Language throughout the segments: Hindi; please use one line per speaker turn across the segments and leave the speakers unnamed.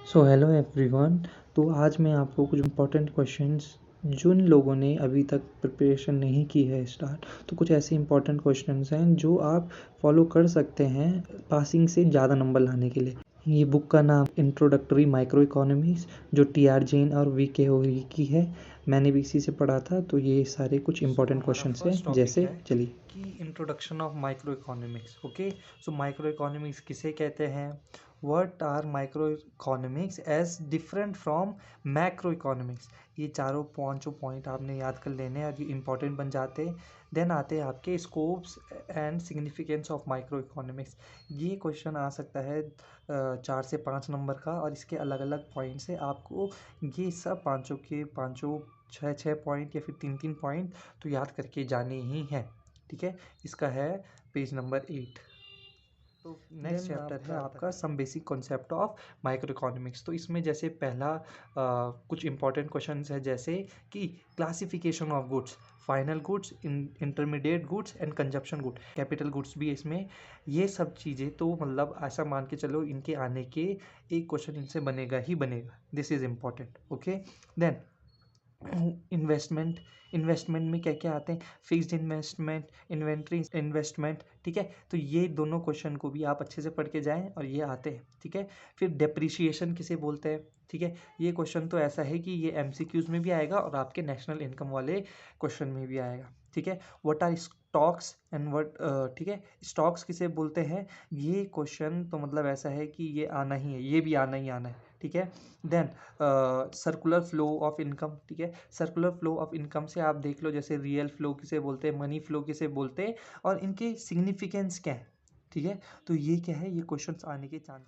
So hello everyone. तो आज मैं आपको कुछ इम्पोर्टेंट क्वेश्चंस जिन लोगों ने अभी तक प्रिपरेशन नहीं की है स्टार्ट, तो कुछ ऐसे इम्पोर्टेंट क्वेश्चंस हैं जो आप फॉलो कर सकते हैं पासिंग से ज़्यादा नंबर लाने के लिए। ये बुक का नाम इंट्रोडक्टरी माइक्रो इकोनॉमिक्स, जो टी.आर. जैन और वी.के. होरी की है। मैंने भी इसी से पढ़ा था। तो ये सारे कुछ इम्पोर्टेंट क्वेश्चंस हैं। जैसे चलिए कि introduction of micro economics. Okay, so micro economics किसे कहते हैं? What are micro economics as different from macro economics. ये चारों पांचों पॉइंट आपने याद कर लेने और ये इंपॉर्टेंट बन जाते हैं। देन आते हैं आपके scopes and significance of micro economics. ये क्वेश्चन आ सकता है 4 से 5 नंबर का, और इसके अलग अलग पॉइंट से आपको ये सब पांचों के पांचों 6 पॉइंट या फिर 3 पॉइंट तो याद करके जाने ही हैं। ठीक है, इसका है पेज नंबर 8। तो नेक्स्ट चैप्टर है आपका some basic concept of micro economics. तो इसमें जैसे पहला कुछ इंपॉर्टेंट क्वेश्चंस है, जैसे कि classification of goods, final goods, intermediate goods and consumption good, capital goods भी है इसमें। ये सब चीज़ें तो मतलब ऐसा मान के चलो इनके आने के एक क्वेश्चन इनसे बनेगा ही बनेगा। This is important. Okay, then investment. Investment में क्या क्या आते हैं? Fixed investment, inventory investment. ठीक है, तो ये दोनों क्वेश्चन को भी आप अच्छे से पढ़ के जाएं और ये आते हैं। ठीक है, फिर डेप्रिसिएशन किसे बोलते हैं? ठीक है, ये क्वेश्चन तो ऐसा है कि ये एमसीक्यूज में भी आएगा और आपके नेशनल इनकम वाले क्वेश्चन में भी आएगा। ठीक है, what are stocks and what, ठीक है, स्टॉक्स किसे बोलते हैं? ये क्वेश्चन तो मतलब ऐसा है कि ये आना ही है, ये भी आना ही आना है। ठीक है, then circular flow of income. ठीक है, सर्कुलर फ्लो ऑफ इनकम से आप देख लो, जैसे रियल फ्लो किसे बोलते हैं, मनी फ्लो किसे बोलते हैं, और इनके सिग्निफिकेंस क्या है। ठीक है, तो ये क्या है, ये क्वेश्चंस आने के चांस।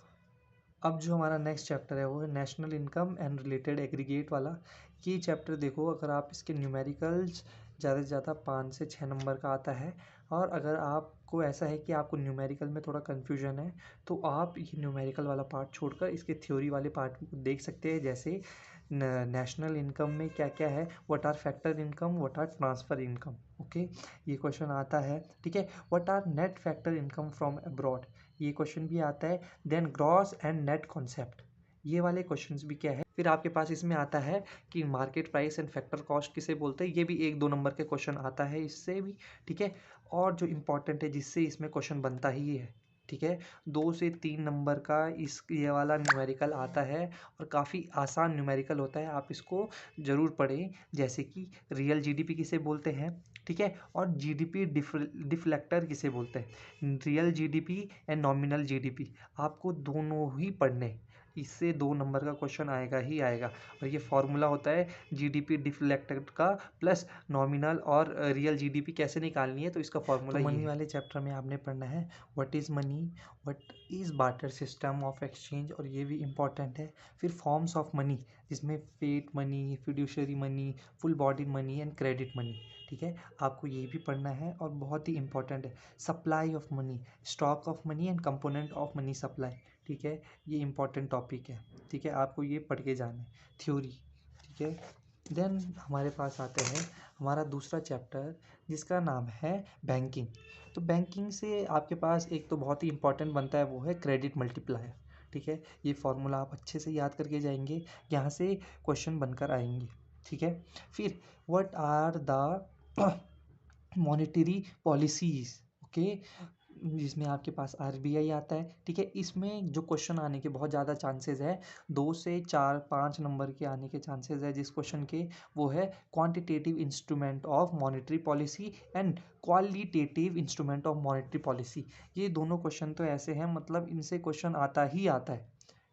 अब जो हमारा नेक्स्ट चैप्टर है वो है national income and related aggregate वाला। ये चैप्टर देखो, अगर आप इसके न्यूमेरिकल्स ज़्यादा से ज़्यादा 5 से 6 नंबर का आता है। और अगर आपको ऐसा है कि आपको न्यूमेरिकल में थोड़ा कन्फ्यूजन है, तो आप ये न्यूमेरिकल वाला पार्ट छोड़कर इसके थ्योरी वाले पार्ट को देख सकते हैं। जैसे नेशनल इनकम में क्या क्या है, what are factor income, what are transfer income. Okay, ये क्वेश्चन आता है। ठीक है, what are net factor income from abroad, ये क्वेश्चन भी आता है। Then gross and net concept, ये वाले क्वेश्चंस भी क्या है। फिर आपके पास इसमें आता है कि market price and factor cost किसे बोलते हैं, ये भी 1-2 नंबर के क्वेश्चन आता है इससे भी। ठीक है, और जो इम्पोर्टेंट है जिससे इसमें क्वेश्चन बनता ही है, ठीक है, 2 से 3 नंबर का इस ये वाला न्यूमेरिकल आता है, और काफ़ी आसान न्यूमेरिकल होता है, आप इसको ज़रूर पढ़ें। जैसे कि रियल जीडीपी किसे बोलते हैं, ठीक है, और जीडीपी डिफ्लेक्टर किसे बोलते हैं। Real GDP and nominal GDP आपको दोनों ही पढ़ने, इससे 2 नंबर का क्वेश्चन आएगा ही आएगा। और ये फॉर्मूला होता है जीडीपी डिफ्लेक्टेड का प्लस नॉमिनल और रियल जीडीपी कैसे निकालनी है, तो इसका फॉर्मूला मनी वाले चैप्टर में आपने पढ़ना है what is money, what is barter system of exchange, और ये भी इम्पॉर्टेंट है। फिर फॉर्म्स ऑफ मनी, जिसमें fiat money, fiduciary money, full body money and credit money. ठीक है, आपको ये भी पढ़ना है और बहुत ही इंपॉर्टेंट है। Supply of money, stock of money and component of money supply. ठीक है, ये इंपॉर्टेंट टॉपिक है। ठीक है, आपको ये पढ़ के जाना है, थ्योरी। ठीक है, देन हमारे पास आते हैं हमारा दूसरा चैप्टर, जिसका नाम है बैंकिंग। तो बैंकिंग से आपके पास एक तो बहुत ही इंपॉर्टेंट बनता है, वो है क्रेडिट मल्टीप्लायर। ठीक है, ये फॉर्मूला आप अच्छे से याद करके जाएंगे, यहाँ से क्वेश्चन बनकर आएंगे। ठीक है, फिर what are the monetary policies. Okay, जिसमें आपके पास आरबीआई आता है। ठीक है, इसमें जो क्वेश्चन आने के बहुत ज़्यादा चांसेस है, 2 से 4-5 नंबर के आने के चांसेस है जिस क्वेश्चन के, वो है quantitative instrument of monetary policy and qualitative instrument of monetary policy. ये दोनों क्वेश्चन तो ऐसे हैं, मतलब इनसे क्वेश्चन आता ही आता है।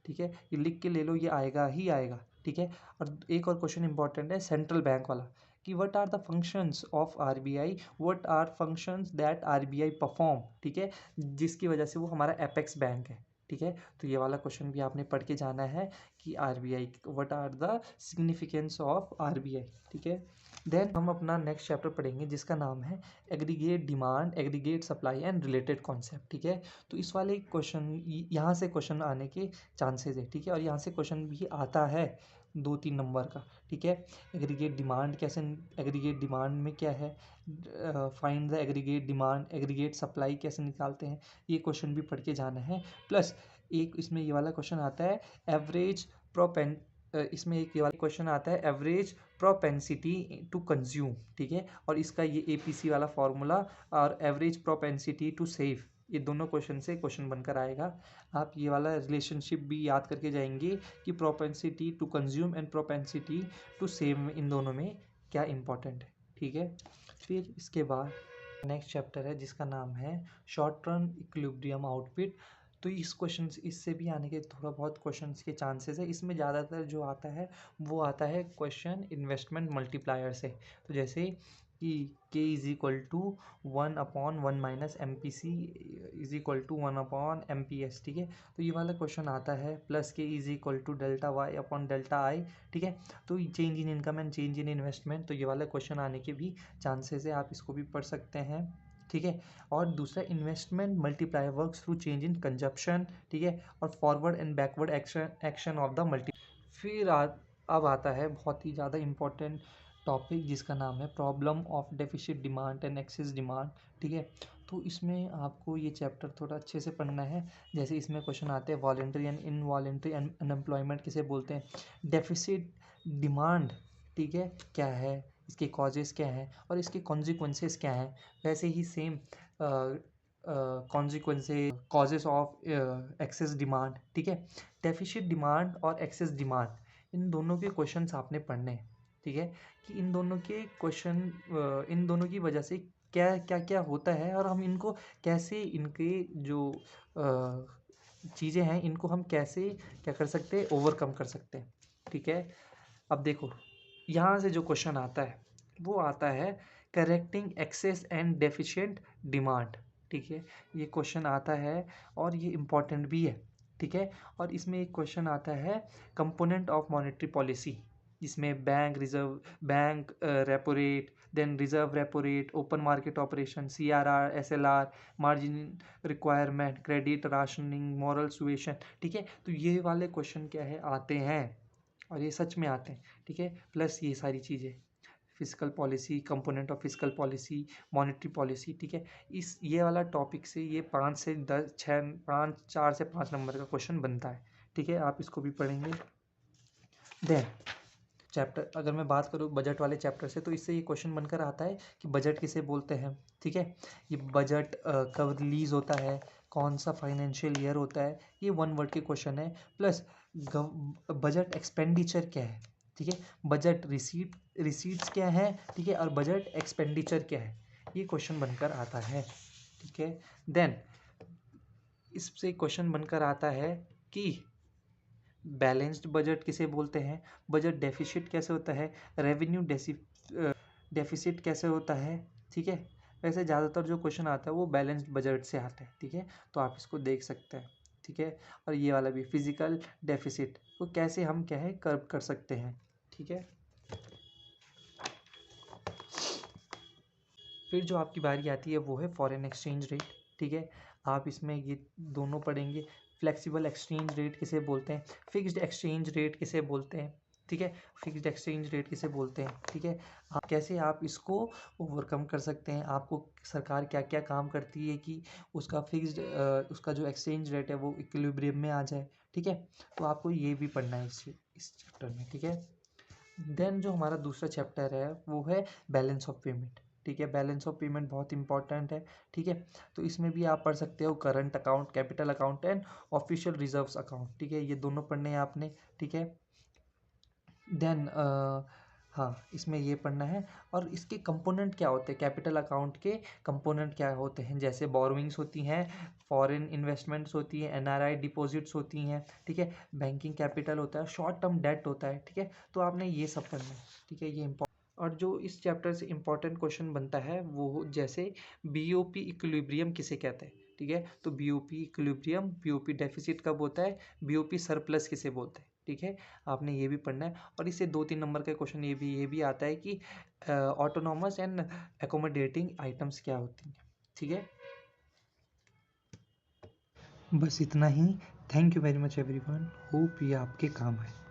ठीक है, ये लिख के ले लो, ये आएगा ही आएगा। ठीक है, और एक और क्वेश्चन इंपॉर्टेंट है सेंट्रल बैंक वाला, कि what are the functions of RBI, what are functions that RBI perform. ठीक है, जिसकी वजह से वो हमारा एपेक्स बैंक है। ठीक है, तो ये वाला क्वेश्चन भी आपने पढ़ के जाना है कि RBI, what are the significance of RBI. ठीक है, देन हम अपना नेक्स्ट चैप्टर पढ़ेंगे, जिसका नाम है aggregate demand, aggregate supply and related concept. ठीक है, तो इस वाले क्वेश्चन, यहाँ से क्वेश्चन आने के चांसेस है। ठीक है, और यहाँ से क्वेश्चन भी आता है 2-3 नंबर का। ठीक है, एग्रीगेट डिमांड कैसे, एग्रीगेट डिमांड में क्या है, find the aggregate demand, aggregate supply कैसे निकालते हैं, ये क्वेश्चन भी पढ़ के जाना है। प्लस एक इसमें ये वाला क्वेश्चन आता है, एवरेज इसमें एक ये वाला क्वेश्चन आता है एवरेज प्रोपेंसिटी टू कंज्यूम, ठीक है, और इसका ये APC वाला फॉर्मूला और एवरेज प्रोपेंसिटी टू सेव, ये दोनों क्वेश्चन से क्वेश्चन बनकर आएगा। आप ये वाला रिलेशनशिप भी याद करके जाएंगे कि propensity to consume and propensity to save, इन दोनों में क्या इंपॉर्टेंट है, ठीक है। फिर इसके बाद नेक्स्ट चैप्टर है जिसका नाम है शॉर्ट टर्म इक्विलिब्रियम आउटपुट। तो इस क्वेश्चन इससे भी आने के थोड़ा बहुत क्वेश्चंस के चांसेस है। इसमें ज़्यादातर जो आता है वो आता है क्वेश्चन इन्वेस्टमेंट मल्टीप्लायर से। तो जैसे कि K is equal to 1/1 minus MPC is equal to 1/MPS, ठीक है। तो ये वाला क्वेश्चन आता है plus K is equal to delta Y upon delta I, ठीक है। तो change in income and change in investment, तो ये वाला क्वेश्चन आने के भी चांसेस है, आप इसको भी पढ़ सकते हैं, ठीक है। और दूसरा investment multiplier works through change in consumption, ठीक है, और forward and backward action of the multi. फिर अब आता है बहुत ही ज़्यादा इम्पोर्टेंट टॉपिक जिसका नाम है problem of deficit demand and access demand, ठीक है। तो इसमें आपको ये चैप्टर थोड़ा अच्छे से पढ़ना है। जैसे इसमें क्वेश्चन आते हैं वॉलेंट्री एंड इनवॉलेंट्री अनएम्प्लॉयमेंट किसे बोलते हैं, डेफिसिट डिमांड, ठीक है, क्या है, इसके कॉजेस क्या हैं और इसके कॉन्सिक्वेंसेस क्या हैं। वैसे ही same consequences causes of excess demand, ठीक है। डेफिसिट डिमांड और एक्सेस डिमांड, इन दोनों के क्वेश्चंस आपने पढ़ने हैं, ठीक है, कि इन दोनों के क्वेश्चन इन दोनों की वजह से क्या क्या क्या होता है और हम इनको कैसे, इनके जो चीज़ें हैं इनको हम कैसे क्या कर सकते हैं, ओवरकम कर सकते हैं, ठीक है। अब देखो यहाँ से जो क्वेश्चन आता है वो आता है correcting excess and deficient demand, ठीक है। ये क्वेश्चन आता है और ये इम्पॉर्टेंट भी है, ठीक है। और इसमें एक क्वेश्चन आता है कंपोनेंट ऑफ मॉनेटरी पॉलिसी, जिसमें bank repo rate, then reserve repo rate, open market operation, CRR, SLR, margin requirement, credit rationing, moral suasion, ठीक है। तो ये वाले क्वेश्चन क्या है आते हैं और ये सच में आते हैं, ठीक है। प्लस ये सारी चीज़ें physical policy, component of physical policy, monetary policy, ठीक है। इस ये वाला टॉपिक से ये 5 से 10 6 5 4 से 5 नंबर का क्वेश्चन बनता है, ठीक है। आप इसको भी पढ़ेंगे। देन चैप्टर अगर मैं बात करूँ बजट वाले चैप्टर से, तो इससे ये क्वेश्चन बनकर आता है कि बजट किसे बोलते हैं, ठीक है। ये बजट कब रिलीज होता है, कौन सा फाइनेंशियल ईयर होता है, ये 1 वर्ड के क्वेश्चन है। प्लस बजट एक्सपेंडिचर क्या है, ठीक है, बजट रिसीट्स क्या है, ठीक है, और बजट एक्सपेंडिचर क्या है, ये क्वेश्चन बनकर आता है, ठीक है। देन इससे क्वेश्चन बनकर आता है कि बैलेंस्ड बजट किसे बोलते हैं, बजट डेफिसिट कैसे होता है, रेवेन्यू डेफिसिट कैसे होता है, ठीक है। वैसे ज़्यादातर जो क्वेश्चन आता है वो बैलेंस्ड बजट से आता है, ठीक है। तो आप इसको देख सकते हैं, ठीक है। और ये वाला भी फिजिकल डेफिसिट को कैसे हम क्या है कर्व कर सकते हैं, ठीक है। फिर जो आपकी बारी आती है वो है फॉरेन एक्सचेंज रेट, ठीक है। आप इसमें ये दोनों पढ़ेंगे, फ्लेक्सिबल एक्सचेंज रेट किसे बोलते हैं, फिक्स्ड एक्सचेंज रेट किसे बोलते हैं, ठीक है, फिक्स्ड एक्सचेंज रेट किसे बोलते हैं, ठीक है। आप कैसे आप इसको ओवरकम कर सकते हैं, आपको सरकार क्या क्या काम करती है कि उसका उसका जो एक्सचेंज रेट है वो इक्विलिब्रियम में आ जाए, ठीक है। तो आपको ये भी पढ़ना है इस चैप्टर में, ठीक है। देन जो हमारा दूसरा चैप्टर है वो है बैलेंस ऑफ पेमेंट, ठीक है। बैलेंस ऑफ पेमेंट बहुत इंपॉर्टेंट है, ठीक है। तो इसमें भी आप पढ़ सकते हो current account, capital account and official reserves account, ठीक है। ये दोनों पढ़ने हैं आपने, ठीक है। देन हाँ, इसमें ये पढ़ना है। और इसके कंपोनेंट क्या होते हैं, कैपिटल अकाउंट के कंपोनेंट क्या होते हैं, जैसे बोरोइंग्स होती हैं, फॉरेन इन्वेस्टमेंट्स होती हैं, NRI डिपॉजिट्स होती हैं, ठीक है, बैंकिंग कैपिटल होता है, शॉर्ट टर्म डेट होता है, ठीक है। तो आपने ये सब पढ़ना है, ठीक है, ये इंपॉर्टेंट। और जो इस चैप्टर से इंपॉर्टेंट क्वेश्चन बनता है वो जैसे BOP इक्विलिब्रियम किसे कहते हैं, ठीक है। तो BOP इक्विलिब्रियम, BOP डेफिसिट कब होता है, BOP सरप्लस किसे बोलते हैं, ठीक है। आपने ये भी पढ़ना है। और इससे 2-3 नंबर का क्वेश्चन ये भी आता है कि ऑटोनॉमस एंड एकोमोडेटिंग आइटम्स क्या होती हैं, ठीक है। बस इतना ही। Thank you very much everyone, hope ये आपके काम है।